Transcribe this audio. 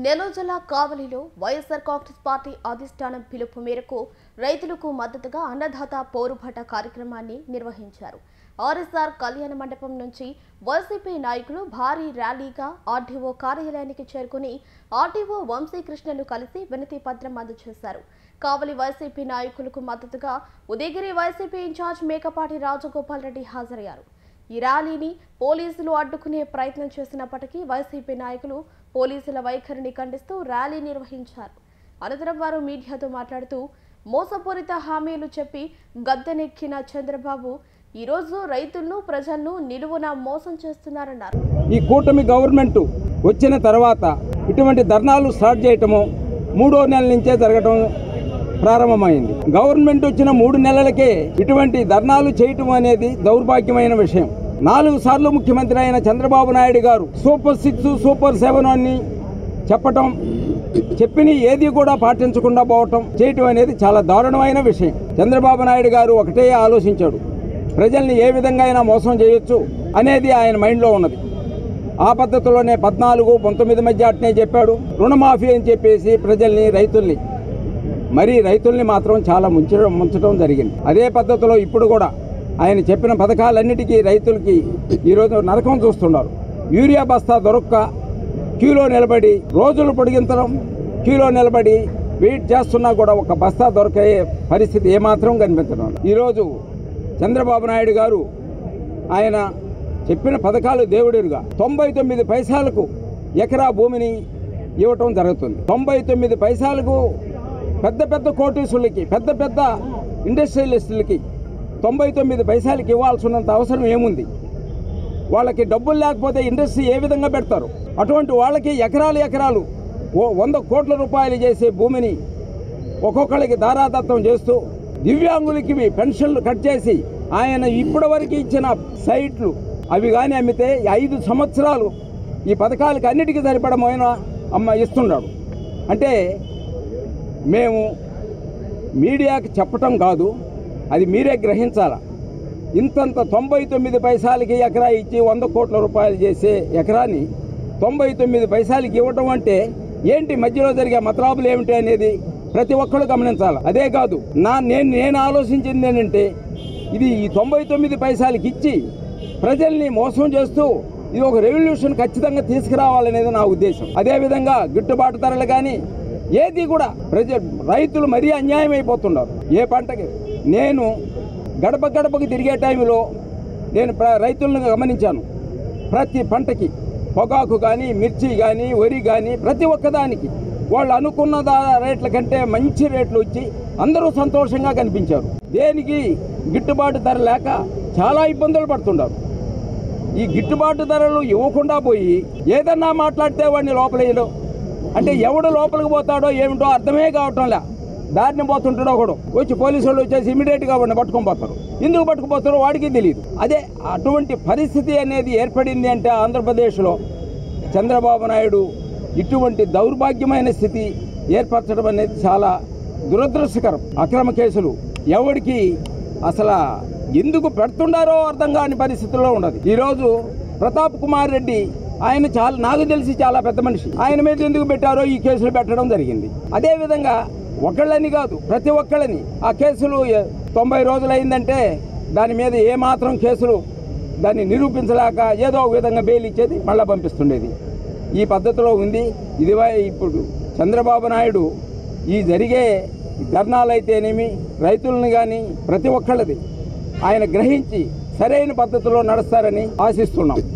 నెల్లూరు జిల్లా కావలిలో వైఎస్ఆర్ కాంగ్రెస్ పార్టీ అధిష్టానం పిలుపు మేరకు రైతులకు మద్దతుగా అన్నదాత పోరుబాట కార్యక్రమాన్ని నిర్వహించారు. ఆర్ఎస్ఆర్ కళ్యాణ మండపం నుంచి వైసీపీ నాయకులు భారీ ర్యాలీగా ఆర్డీఓ కార్యాలయానికి చేరుకుని ఆర్డీఓ వంశీకృష్ణను కలిసి వినతి పత్రం అందజేశారు. కావలి వైసీపీ నాయకులకు మద్దతుగా ఉదయగిరి వైసీపీ ఇన్ఛార్జ్ మేకపాటి రాజగోపాల్ రెడ్డి హాజరయ్యారు. ఈ ర్యాలీని పోలీసులు అడ్డుకునే ప్రయత్నం చేసినప్పటికీ వైసీపీ నాయకులు పోలీసుల వైఖరిని ఖండిస్తూ ర్యాలీ నిర్వహించారు. అనంతరం వారు మీడియాతో మాట్లాడుతూ మోసపూరిత హామీలు చెప్పి గద్దెనెక్కిన చంద్రబాబు ఈరోజు రైతులను ప్రజలను నిలువున మోసం చేస్తున్నారన్నారు. ఈ కూటమి గవర్నమెంట్ వచ్చిన తర్వాత ఇటువంటి ధర్నాలు స్టార్ట్ చేయటము 3వ నెల నుంచే జరగటం ప్రారంభమైంది. గవర్నమెంట్ వచ్చిన 3 నెలలకే ఇటువంటి ధర్నాలు చేయటం అనేది దౌర్భాగ్యమైన విషయం. 4 సార్లు ముఖ్యమంత్రి అయిన చంద్రబాబు నాయుడు గారు సూపర్ 6 సూపర్ 7 అని చెప్పటం, చెప్పిన ఏది కూడా పాటించకుండా పోవటం చేయటం అనేది చాలా దారుణమైన విషయం. చంద్రబాబు నాయుడు గారు ఒకటే ఆలోచించాడు, ప్రజల్ని ఏ విధంగా అయినా మోసం చేయొచ్చు అనేది ఆయన మైండ్లో ఉన్నది. ఆ పద్ధతిలోనే 14, 19 మధ్య అట్నే చెప్పాడు. రుణమాఫీ అని చెప్పేసి ప్రజల్ని రైతుల్ని మాత్రం చాలా ముంచడం జరిగింది. అదే పద్ధతిలో ఇప్పుడు కూడా ఆయన చెప్పిన పథకాలన్నిటికీ రైతులకి ఈరోజు నరకం చూస్తున్నారు. యూరియా బస్తా దొరక్క క్యూలో నిలబడి రోజులు పొడిగించడం, క్యూలో నిలబడి వెయిట్ చేస్తున్నా కూడా ఒక బస్తా దొరికే పరిస్థితి ఏమాత్రం కనిపించడం. ఈరోజు చంద్రబాబు నాయుడు గారు ఆయన చెప్పిన పథకాలు దేవుడిరుగా 99 పైసలకు ఎకరా భూమిని ఇవ్వటం జరుగుతుంది. 99 పైసలకు పెద్ద కోటీసులకి, పెద్ద ఇండస్ట్రియలిస్టులకి 99 పైసలకి ఇవ్వాల్సినంత అవసరం ఏముంది? వాళ్ళకి డబ్బులు లేకపోతే ఇండస్ట్రీ ఏ విధంగా పెడతారు? అటువంటి వాళ్ళకి ఎకరాలు 100 కోట్ల రూపాయలు చేసే భూమిని ఒక్కొక్కరికి దారాదత్తం చేస్తూ దివ్యాంగులకి పెన్షన్లు కట్ చేసి ఆయన ఇప్పటివరకు ఇచ్చిన సైట్లు అవి కానీ అమ్మితే 5 సంవత్సరాలు ఈ పథకాలకి అన్నిటికీ సరిపడమైన ఇస్తున్నాడు. అంటే మేము మీడియాకి చెప్పటం కాదు, అది మీరే గ్రహించాల. ఇంతంత 99 పైసలకి ఎకరా ఇచ్చి 100 కోట్ల రూపాయలు చేసే ఎకరాన్ని 99 పైసలకి ఇవ్వటం అంటే ఏంటి, మధ్యలో జరిగే మతలాభులు ఏమిటి అనేది ప్రతి ఒక్కరు గమనించాలి. అదే కాదు నేను ఆలోచించింది ఏంటంటే, ఇది ఈ 99 పైసలకి ఇచ్చి ప్రజల్ని మోసం చేస్తూ ఇది ఒక రెవల్యూషన్ ఖచ్చితంగా తీసుకురావాలనేది నా ఉద్దేశం. అదేవిధంగా గిట్టుబాటు ధరలు కానీ ఏది కూడా రైతులు మరీ అన్యాయం అయిపోతున్నారు. ఏ పంటకి నేను గడపకి తిరిగే టైంలో నేను రైతులను గమనించాను. ప్రతి పంటకి పొగాకు కానీ, మిర్చి కానీ, వరి కానీ ప్రతి ఒక్కదానికి వాళ్ళు అనుకున్న రేట్ల కంటే మంచి రేట్లు వచ్చి అందరూ సంతోషంగా కనిపించారు. దేనికి గిట్టుబాటు ధర లేక చాలా ఇబ్బందులు పడుతున్నారు. ఈ గిట్టుబాటు ధరలు ఇవ్వకుండా పోయి ఏదన్నా మాట్లాడితే వాడిని లోపలేయడం అంటే ఎవడు లోపలికి పోతాడో ఏమిటో అర్థమే కావటంలే. దారిని పోతుంటాడో ఒకడు వచ్చి పోలీసు వాళ్ళు వచ్చేసి ఇమీడియట్గా వాడిని పట్టుకొని పోతారు. ఎందుకు పట్టుకుపోతారో వాడికి తెలియదు. అదే అటువంటి పరిస్థితి అనేది ఏర్పడింది అంటే ఆంధ్రప్రదేశ్లో చంద్రబాబు నాయుడు ఇటువంటి దౌర్భాగ్యమైన స్థితి ఏర్పరచడం అనేది చాలా దురదృష్టకరం. అక్రమ కేసులు ఎవరికి అసలు ఎందుకు పెడుతున్నారో అర్థం కాని పరిస్థితుల్లో ఉండదు. ఈరోజు ప్రతాప్ కుమార్ రెడ్డి ఆయన నాకు తెలిసి చాలా పెద్ద మనిషి. ఆయన మీద ఎందుకు పెట్టారో ఈ కేసులు పెట్టడం జరిగింది. అదేవిధంగా ఒకళ్ళని కాదు ప్రతి ఒక్కళ్ళని ఆ కేసులు 90 రోజులు అయిందంటే దాని మీద ఏమాత్రం కేసులు దాన్ని నిరూపించలేక ఏదో ఒక విధంగా బెయిల్ ఇచ్చేది, మళ్ళీ పంపిస్తుండేది. ఈ పద్ధతిలో ఉంది. ఇది ఇప్పుడు చంద్రబాబు నాయుడు ఈ జరిగే ధర్నాలు అయితేనేమి రైతులను కానీ ప్రతి ఒక్కళ్ళది ఆయన గ్రహించి సరైన పద్ధతిలో నడుస్తారని ఆశిస్తున్నాం.